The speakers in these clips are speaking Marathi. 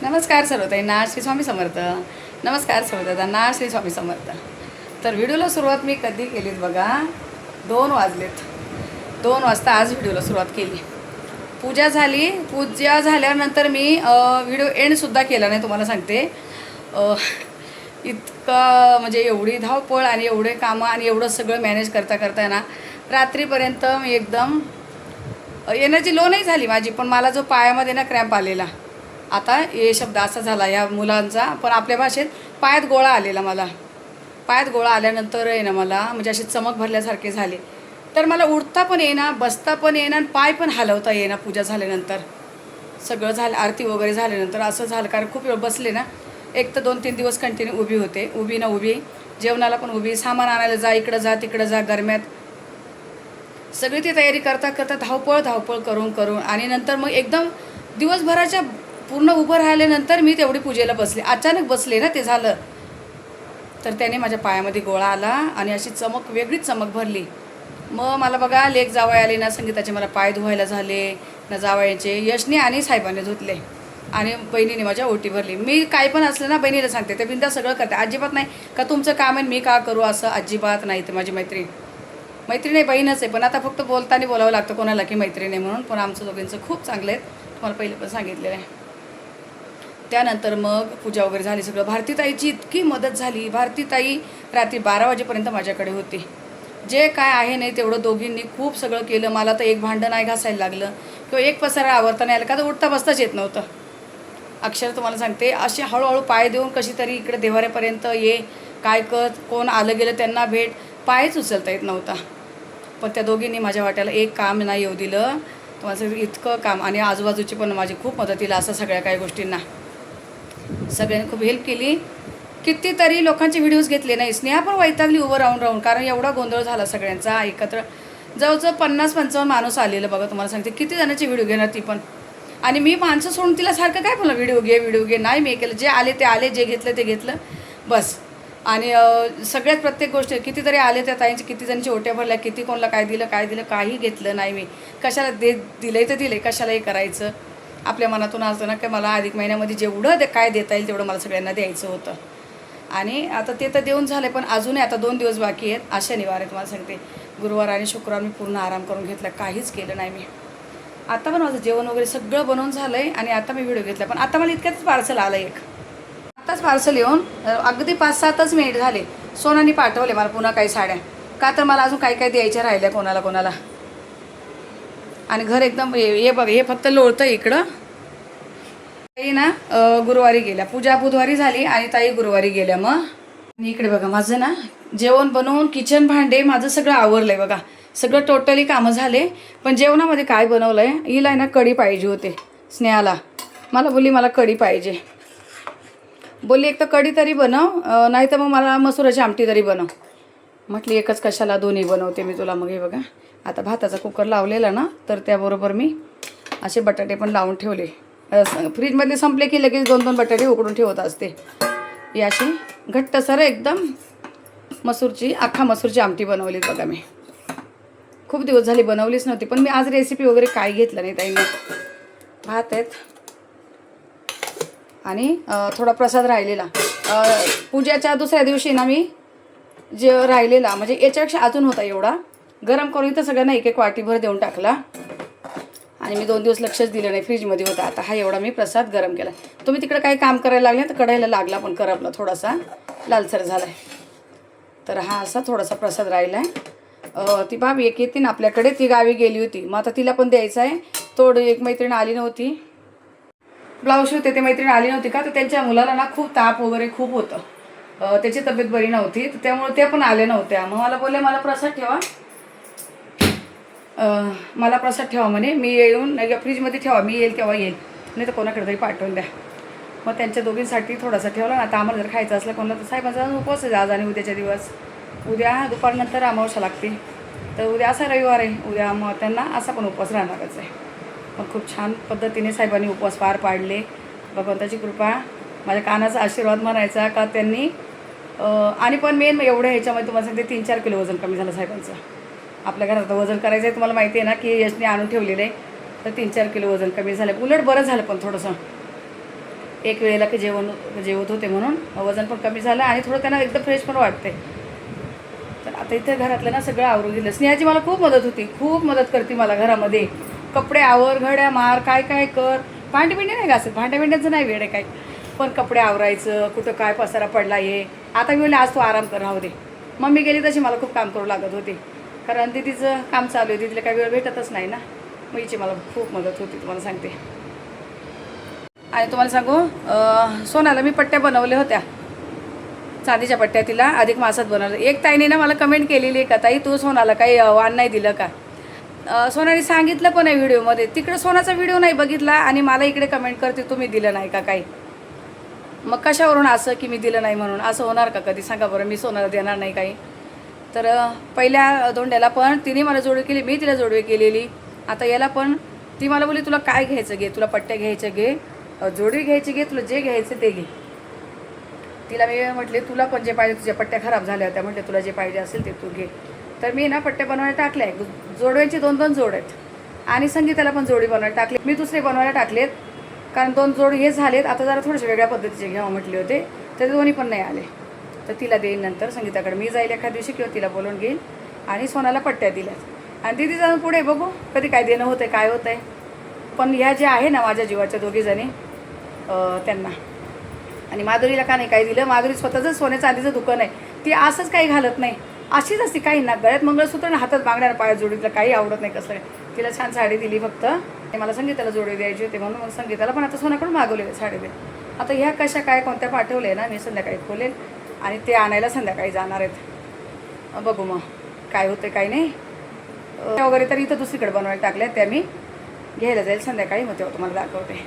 नमस्कार सर्वताईंना श्री स्वामी समर्थ. नमस्कार सर्वताईंना श्री स्वामी समर्थ. तर व्हिडिओला सुरुवात मी कधी केलीत बघा, 2 वाजलेत. 2 वाजता आज व्हिडिओला सुरुवात केली. पूजा झाली. पूजा झाल्यानंतर मी व्हिडिओ एंडसुद्धा केला नाही. तुम्हाला सांगते इतकं म्हणजे एवढी धावपळ आणि एवढे कामं आणि एवढं सगळं मॅनेज करता करता ना रात्रीपर्यंत मी एकदम एनर्जी लो नाही झाली माझी, पण मला जो पायामध्ये ना क्रॅम्प आलेला, आता हे शब्द असा झाला या मुलांचा, पण आपल्या भाषेत पायात गोळा आलेला. मला पायात गोळा आल्यानंतर आहे ना मला म्हणजे अशी चमक भरल्यासारखे झाले. तर मला उठता पण येईना, बसता पण येईना आणि पाय पण हलवता येईना. पूजा झाल्यानंतर सगळं झालं, आरती वगैरे झाल्यानंतर असं झालं. कारण खूप वेळ बसले ना, एक तर 2-3 दिवस कंटिन्यू उभी होते, उभी ना उभी, जेवणाला पण उभी, सामान आणायला जा, इकडं जा तिकडं जा, गरम्यात सगळी ती तयारी करता करता धावपळ करून आणि नंतर मग एकदम दिवसभराच्या पूर्ण उभं राहिल्यानंतर मी तेवढी पूजेला बसले. अचानक बसले ना, ते झालं. तर त्याने माझ्या पायामध्ये गोळा आला आणि अशी चमक, वेगळीच चमक भरली. मग मला बघा लेक जावई आले ना, संगीताचे मला पाय धुवायला झाले ना, जावयाचे यशने आणि साहेबांनी धुतले आणि बहिणीने माझ्या ओटी भरली. मी काय पण असलं ना बहिणीला सांगते, ते बिंदा सगळं करते. अजिबात नाही का तुमचं काम आहे मी का करू, असं अजिबात नाही. तर माझी मैत्रीण आहे, बहीणच आहे, पण आता फक्त बोलताना बोलावं लागतं कोणाला की मैत्रीण आहे म्हणून. पण आमचं दोघींचं खूप चांगलं आहे, तुम्हाला पहिले पण सांगितलेलं आहे. त्यानंतर मग पूजा वगैरे झाली सगळं. भारतीताईची इतकी मदत झाली. भारतीताई रात्री 12 वाजेपर्यंत माझ्याकडे होती. जे काय आहे नाही तेवढं दोघींनी खूप सगळं केलं. मला तर एक भांडं नाही घासायला लागलं किंवा एक पसारा आवरता नाही आला, का तर उठता बसताच येत नव्हतं. अक्षर तुम्हाला सांगते, असे हळूहळू पाय देऊन कशी तरी इकडे देवाऱ्यापर्यंत ये, काय कर, कोण आलं गेलं त्यांना भेट, पायच उचलता येत नव्हता. पण त्या दोघींनी माझ्या वाट्याला एक काम नाही येऊ दिलं. तुम्हाला सांगते इतकं काम. आणि आजूबाजूची पण माझी खूप मदतीला असं सगळ्या काही गोष्टींना सगळ्यांनी खूप हेल्प केली. कितीतरी लोकांचे व्हिडिओज घेतले नाही. स्नेहा पण वैतागली उभं राहून कारण एवढा गोंधळ झाला सगळ्यांचा एकत्र. जवळजवळ 50-55 माणूस आलेलं बघा. तुम्हाला सांगते किती जणांचे व्हिडिओ घेणार ती पण. आणि मी माणसं सोडून तिला सारखं काय बोललं व्हिडिओ घे. नाही मी केलं, जे आले ते आले, जे घेतलं ते घेतलं बस. आणि सगळ्यात प्रत्येक गोष्ट कितीतरी आले त्या ताईंची, किती जणांची ओट्या भरल्या, किती कोणाला काय दिलं काही घेतलं नाही मी. कशाला दिलंय तर दिले, कशालाही करायचं. आपल्या मनातून असतं ना की मला अधिक महिन्यामध्ये जेवढं काय देता येईल तेवढं मला सगळ्यांना द्यायचं होतं. आणि आता ते तर देऊन झाले, पण अजूनही आता 2 दिवस बाकी आहेत. आज शनिवार आहे, तुम्हाला सांगते गुरुवार आणि शुक्रवार मी पूर्ण आराम करून घेतला, काहीच केलं नाही मी. आता पण माझं जेवण वगैरे सगळं बनवून झालं आहे आणि आता मी व्हिडिओ घेतला. पण आता मला इतक्याच पार्सल आलं एक. आत्ताच पार्सल येऊन अगदी 5-7च मिनिट झाले. सोनानी पाठवले मला पुन्हा काही साड्या, का तर मला अजून काही द्यायच्या राहिल्या कोणाला. आणि घर एकदम हे बघ, हे फक्त लोळतं इकडं. ताई ना गुरुवारी गेल्या, पूजा बुधवारी झाली आणि ताई गुरुवारी गेल्या. मग आणि इकडे बघा माझं ना जेवण बनवून किचन भांडे माझं सगळं आवरलं आहे बघा. सगळं टोटली कामं झाले. पण जेवणामध्ये काय बनवलं आहे, हिला ना कढी पाहिजे होते स्नेहाला. मला बोलली मला कढी पाहिजे. बोलली एक तर कढी तरी बनव, नाही तर मग मला मसुराची आमटी तरी बनव. म्हटली एकच कशाला, दोन्ही बनवते मी तुला. मग हे बघा आता भाताचा कुकर लावलेला ना, तर त्याबरोबर मी असे बटाटे पण लावून ठेवले. फ्रीजमधले संपले की लगेच 2-2 बटाटे उकडून ठेवत असते. ही अशी घट्टसर एकदम अख्खा मसूरची आमटी बनवली बघा मी. खूप दिवस झाली बनवलीच नव्हती, पण मी आज रेसिपी वगैरे काय घेतलं नाही ताईने. भात आहेत आणि थोडा प्रसाद राहिलेला. पूजाच्या दुसऱ्या दिवशी ना मी जे राहिलेला म्हणजे याच्यापेक्षा अजून होता एवढा, गरम करून इथं सगळ्यांना एक वाटीभर देऊन टाकला. आणि मी 2 दिवस लक्षच दिलं नाही, फ्रीजमध्ये होता. आता हा एवढा मी प्रसाद गरम केला. तुम्ही तिकडे काही काम करायला लागले तर कढायला लागला, पण करपला थोडासा, लालसर झाला आहे. तर हा असा थोडासा प्रसाद राहिला आहे. ती भाभी एक येते ना आपल्याकडे, ती गावी गेली होती, मग आता तिला पण द्यायचं आहे. एक मैत्रीण आली नव्हती, ब्लाऊज शिवते, ते मैत्रीण आली नव्हती का, तर त्यांच्या मुलाला ना खूप ताप वगैरे खूप होतं. त्याची तब्येत बरी नव्हती, तर त्यामुळे त्या पण आल्या नव्हत्या. मग मला बोलले मला प्रसाद ठेवा, मला प्रसाद ठेवा म्हणे. मी येऊन फ्रीजमध्ये ठेवा, मी येईल तेव्हा येईल, नाही तर कोणाकडे तरी पाठवून द्या. मग त्यांच्या दोघींसाठी थोडासा ठेवला ना. आता आम्हाला जर खायचं असलं कोणाला, तर साहेबांचा उपवास आहे आज आणि उद्याच्या दिवस. उद्या दुपारनंतर अमावस्या लागते, तर उद्या असा रविवार आहे, उद्या मग त्यांना असा पण उपवास राहणारच आहे. पण खूप छान पद्धतीने साहेबांनी उपवास पार पाडले. भगवंताची कृपा, माझ्या कानाचा आशीर्वाद म्हणायचा का त्यांनी. आणि पण मेन एवढं ह्याच्यामध्ये तुम्हाला सांगते 3-4 किलो वजन कमी झालं साहेबांचं. आपल्या घरात वजन करायचं आहे, तुम्हाला माहिती आहे ना की यशने आणून ठेवलेलं आहे. तर 3-4 किलो वजन कमी झालं. उलट बरं झालं पण थोडंसं. एक वेळेला की जेवत होते म्हणून वजन पण कमी झालं आणि थोडं त्यांना एकदम फ्रेश पण वाटते. तर आता इथे घरातलं ना सगळं आवरून घेतलं. स्नेहाची मला खूप मदत होती, खूप मदत करते मला घरामध्ये. कपडे आवर, घड्या मार, काय काय कर. भांडेपिंडे नाही घासत, भांडेपिंड्यांचं नाही वेळ आहे काही, पण कपडे आवरायचं, कुठं काय पसारा पडला आहे. आता मी बोलले आज तू आराम कर, राहू दे. मम्मी गेली तशी मला खूप काम करू लागत होती, कारण तिचं काम चालू आहे, तिथले काही वेळ भेटतच नाही ना. मग हिची मला खूप मदत होती तुम्हाला सांगते. आणि तुम्हाला सांगू, सोनाला मी पट्ट्या बनवल्या होत्या, चांदीच्या पट्ट्या तिला अधिक मासात बनवलं. एक ताईने ना मला कमेंट केलेली का, ताई तू सोनाला काही वाण नाही दिलं का. सोनाने सांगितलं पण आहे व्हिडिओमध्ये. तिकडे सोनाचा व्हिडिओ नाही बघितला आणि मला इकडे कमेंट करते तुम्ही दिलं नाही का काही. मग कशावरून असं की मी दिलं नाही म्हणून असं होणार का कधी, सांगा बरं. मी सोनाला देणार नाही काही. तर पहिल्या धोंड्याला पण तिने मला जोडवी केली, मी तिला जोडवी केलेली. आता याला पण ती मला बोलली तुला काय घ्यायचं घे, तुला पट्ट्या घ्यायच्या घे, जोडवी घ्यायची घे, तुला जे घ्यायचं ते घे. तिला मी म्हटले तुला पण जे पाहिजे, तुझ्या पट्ट्या खराब झाल्या होत्या, म्हटले तुला जे पाहिजे असेल ते तू घे. तर मी ना पट्ट्या बनवायला टाकल्या, जोडव्यांची 2-2 जोड आहेत आणि संगीताला पण जोडी बनवायला टाकली. मी दुसरे बनवायला टाकलेत कारण 2 जोड हे झालेत. आता जरा थोडेसे वेगळ्या पद्धतीचे घ्यावं म्हटले होते, तर दोन्ही पण नाही आले. तर तिला देईन नंतर संगीताकडे. मी जाईल एखाद्या दिवशी किंवा तिला बोलून घेईल आणि सोनाला पट्ट्या दिल्यात. आणि दिदी जाऊन पुढे बघू कधी काय देणं होतं आहे, काय होतं आहे. पण ह्या ज्या आहे ना माझ्या जीवाच्या दोघीजणी, त्यांना. आणि माधुरीला का नाही काय दिलं. माधुरी स्वतःचं सोन्या चांदीचं दुकान आहे, ती असंच काही घालत नाही, अशीच असते. काही ना गळ्यात मंगळसूत्र, हातात बांगड्या, पायात जोडीतलं काही आवडत नाही कसं. तिला छान साडी दिली फक्त. मला संगीताला जोडी द्यायची होती म्हणून मग संगीताला पण आता सोन्याकडून मागवले साडी दे. आता ह्या कशा काय कोणत्या पाठवले ना, मी संध्याकाळी खोलेल आणि ते आणायला संध्याकाळी जाणार आहेत. बघू मग काय होतं काय नाही. वगैरे तर इथं दुसरीकडे बनवायला टाकल्या, त्या मी घ्यायला जाईल संध्याकाळी, मग तेव्हा तुम्हाला दाखवते.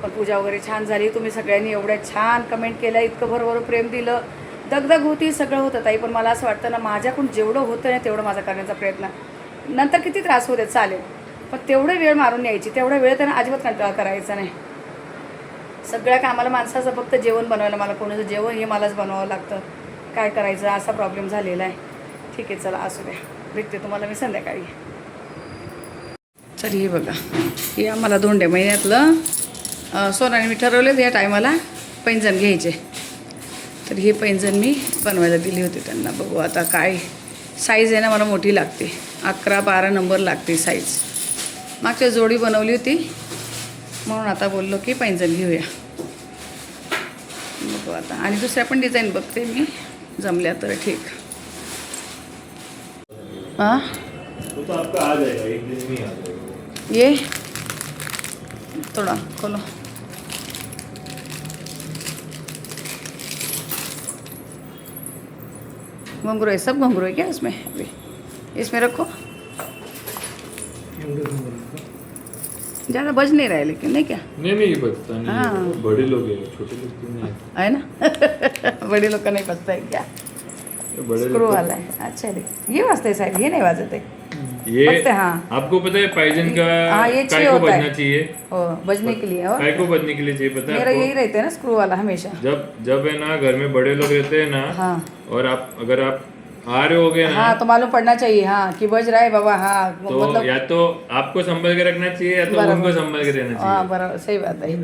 पण पूजा वगैरे छान झाली. तुम्ही सगळ्यांनी एवढ्या छान कमेंट केल्या, इतकं भरभरून प्रेम दिलं. दगदग होती, सगळं होतं ताई, पण मला असं वाटतं ना माझ्याकडून जेवढं होतं ना तेवढं माझा करण्याचा प्रयत्न. नंतर किती त्रास होते चालेल, पण तेवढं वेळ मारून यायची, तेवढा वेळ त्यांना अजिबात कंटाळा करायचा नाही. सगळ्या कामाला माणसाचं फक्त जेवण बनवायला, मला कोणाचं जेवण हे मलाच बनवावं लागतं. काय करायचं असा प्रॉब्लेम झालेला आहे. ठीक आहे चला असू द्या, भेटते तुम्हाला मी संध्याकाळी. तर हे बघा, हे आम्हाला धोंड्या महिन्यातलं सोनाने मी ठरवलं या टायमाला पैंजण घ्यायचे. तर हे पैंजण मी बनवायला दिली होती त्यांना. बघू आता काय साईज आहे ना, मला मोठी लागते, 11-12 नंबर लागते साईज. मागच्या जोडी बनवली होती म्हणून आता बोललो की पैंजण घेऊया. बघू आता, आणि दुसऱ्या पण डिझाईन बघते मी, जमल्या तर ठीक. हाँ तो आपका आ जाएगा, एक दिन में आ जाएगा. ये थोड़ा खोलो. घुंघरू है, सब घुंघरू है क्या इसमें? अभी इसमें रखो, ज़्यादा बज नहीं रहा है लेकिन, नहीं क्या? नहीं बचता नहीं. हाँ. बड़े लोग हैं, छोटे लोग तो नहीं है ना. बड़े लोग का नहीं बजता है क्या? है. बड़े स्क्रू लोग वाला है. अच्छा है, ये वाजता है शायद, ये नहीं वाजते. ये बजते, हाँ. आपको पता है पाइजन का हाँ, ये काय छः को होता है. बजना चाहिए, ओ, बजने के लिए. और काय को बजने के लिए चाहिए पता है मेरा यही आपको? रहता है ना, स्क्रू वाला हमेशा. जब है ना घर में बड़े लोग रहते हैं ना, हाँ और आप अगर आप आ रहे होगे ना, हाँ, तो मालूम पड़ना चाहिए हाँ कि बज रहा है बाबा. हाँ तो मतलब या तो आपको संभल के रखना चाहिए या तो बराबर. उनको संभल के रहना हाँ चाहिए. बरोबर, सही बात आहे.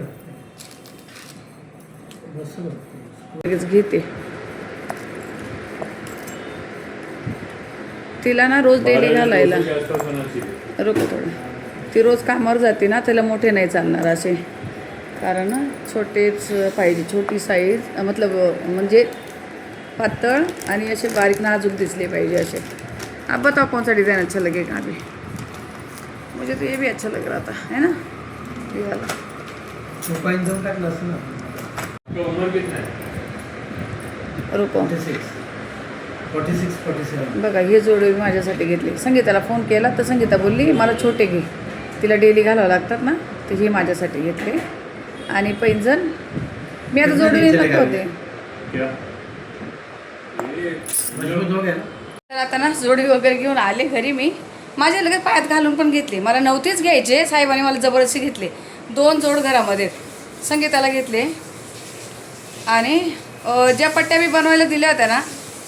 लगेच घेते तिला ना रोज डेली घालायला. 12 के आसपास होना चाहिए. रोको थोडं, ती रोज कामावर जाते ना, त्याला मोठे नाही चालणार असे, कारण ना छोटेच पाहिजे, छोटी साईज, मतलब म्हणजे पातळ आणि असे बारीक नाजूक दिसले पाहिजे असे. आप बताओ कौन सा डिज़ाइन अच्छा लगेगा अभी? मुझे तो ये भी अच्छा लग रहा था, है ना, ये वाला. आपका उम्र कितना है? रुको 46-47. बघा, हे जोडी माझ्यासाठी घेतली. संगीताला फोन केला तर संगीता बोलली मला छोटे घे, तिला डेली घालावं लागतात ना, तर हे माझ्यासाठी घेतले. आणि पैंजण मी आता जोडून होते. क्या मजबूत हो गया ना. तर आता ना जोडी वगैरे घेऊन आले घरी. मी माझ्या लगेच पायात घालून पण घेतले, मला नव्हतेच घ्यायचे, साहेबांनी मला जबरदस्ती घेतले. 2 जोड घरामध्ये संगीताला घेतले. आणि ज्या पट्ट्या मी बनवायला दिल्या होत्या ना,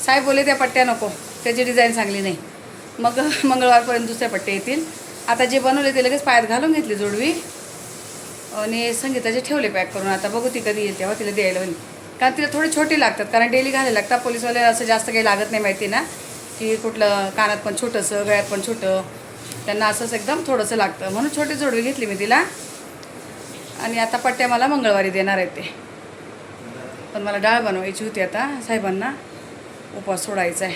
साहेब बोले त्या पट्ट्या नको, त्याची डिझाईन चांगली नाही, मग मंगळवारपर्यंत दुसऱ्या पट्ट्या येतील. आता जे बनवले ते लगेच पायात घालून घेतली जोडवी. आणि संगीताचे ठेवले पॅक करून. आता बघू ती कधी येईल तेव्हा तिला द्यायला होईल, कारण तिला थोडे छोटे लागतात, कारण डेली घालायला लागतात. पोलिसवाले असं जास्त काही लागत नाही माहिती ना, की कुठलं कानात पण छोटंसं, गळ्यात पण छोटं, त्यांना असंच एकदम थोडंसं लागतं, म्हणून छोटी जोडवी घेतली मी तिला. आणि आता पट्ट्या मला मंगळवारी देणार आहेत ते. पण मला डाळ बनवायची होती, आता साहेबांना उपवास सोडायचा आहे.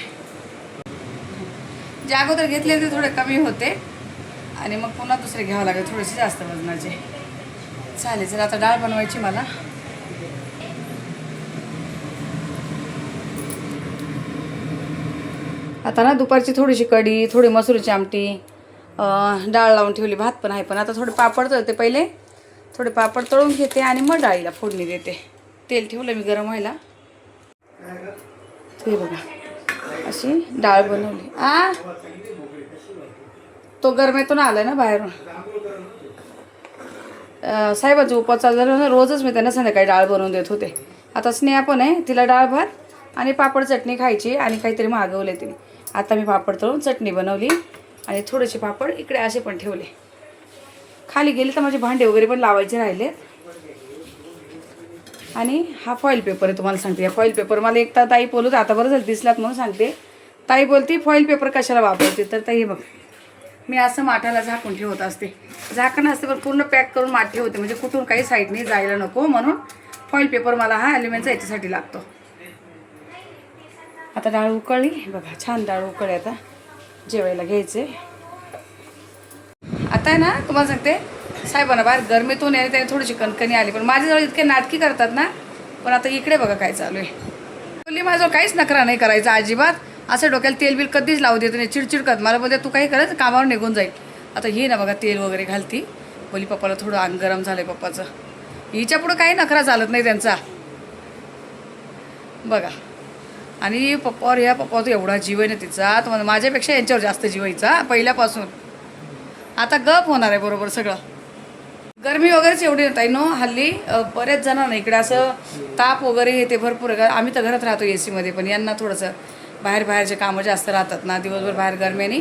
जे अगोदर घेतले ते थोडे कमी होते आणि मग पुन्हा दुसरे घ्यावं लागेल थोडेसे जास्त वजनाचे. चालेल, चला आता डाळ बनवायची मला. आता ना दुपारची थोडीशी कढी, थोडी मसूरची आमटी, डाळ लावून ठेवली, भात पण आहे. पण आता थोडे पापड तळते पहिले, थोडे पापड तळून घेते आणि मग डाळीला फोडणी देते. तेल ठेवलं मी गरम व्हायला. ते बघा अशी डाळ बनवली. तो गरमेतून आला ना बाहेरून. साहेबाचा उपवास चालू झाला ना, रोजच मी त्यांना संध्याकाळी डाळ बनवून देत होते. आता स्नेहा पण आहे, तिला डाळ भात आणि पापड चटणी खायची आणि काहीतरी मागवले तिने. आता मी पापड तळून चटणी बनवली आणि थोडेसे पापड इकडे असे पण ठेवले. खाली गेले तर माझे भांडे वगैरे पण लावायचे राहिले. आणि हा फॉईल पेपर आहे, तुम्हाला सांगते. या फॉईल पेपर मला एक ताई बोलत, आता बरं झालं दिसलात म्हणून सांगते. ताई बोलती फॉईल पेपर कशाला वापरते, तर ताई बघ मी असं माठाला झाकून ठेवत असते. झाकण असते पण पूर्ण पॅक करून माठ ठेवते, म्हणजे कुठून काही साईडने जायला नको म्हणून फॉईल पेपर मला हा ॲल्युमिनियमचा याच्यासाठी लागतो. आता डाळ उकळली बघा, छान डाळ उकळली. आता जेवायला घ्यायचे. आता आहे ना, तुम्हाला सांगते साहेबांना बाहेर गरमीतून यायला त्याने थोडीशी कणकणी आली, पण माझ्याजवळ इतके नाटकी करतात ना. पण आता इकडे बघा काय चालू आहे. बोलली माझ्याजवळ काहीच नखरा नाही करायचा अजिबात, असं डोक्याला तेल बिल कधीच लावू देत नाही, चिडचिड करत. मला बोलते तू काही करायचं, कामावर निघून जाईल. आता ही ना बघा तेल वगैरे घालती. बोली पप्पाला थोडं अंग गरम झालं आहे पप्पाचं. हिच्या पुढं काही नखरा चालत नाही त्यांचा बघा. आणि पप्पावर, ह्या पप्पावर एवढा जीव आहे ना तिचा, तर माझ्यापेक्षा यांच्यावर जास्त जीव व्हायचा पहिल्यापासून. आता गप होणार आहे बरोबर सगळं. गरमी वगैरेच एवढी होत आहे नो हल्ली. बरेच जणांना इकडे असं ताप वगैरे हे ते भरपूर आहे. आम्ही तर घरात राहतो AC मध्ये, पण यांना थोडंसं बाहेरचे कामं जास्त राहतात ना, दिवसभर बाहेर गरम्याने.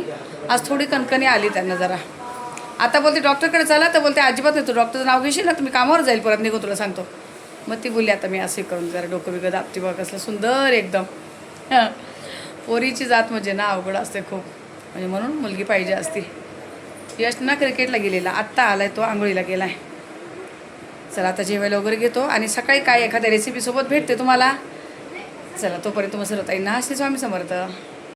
आज थोडी कणकणी आली त्यांना जरा. आता बोलते डॉक्टरकडे चला, तर बोलते अजिबात नाही, तू डॉक्टरचं नाव घेशील ना तुम्ही कामावर जाईल परत निघून, तुला सांगतो. मग ती बोलली आता मी असे करून जरा डोकं बिकं दाबती बघा, कसलं सुंदर एकदम. पोरीची जात म्हणजे ना अवघड असते खूप, म्हणजे म्हणून मुलगी पाहिजे असती. यश ना क्रिकेटला गेलेला, आत्ता आलाय तो, आंघोळीला गेलाय. चला आता जेवायला वगैरे घेतो आणि सकाळी काय एखाद्या रेसिपीसोबत भेटते तुम्हाला. चला तोपर्यंत मग सरताईंना श्री स्वामी समर्थ.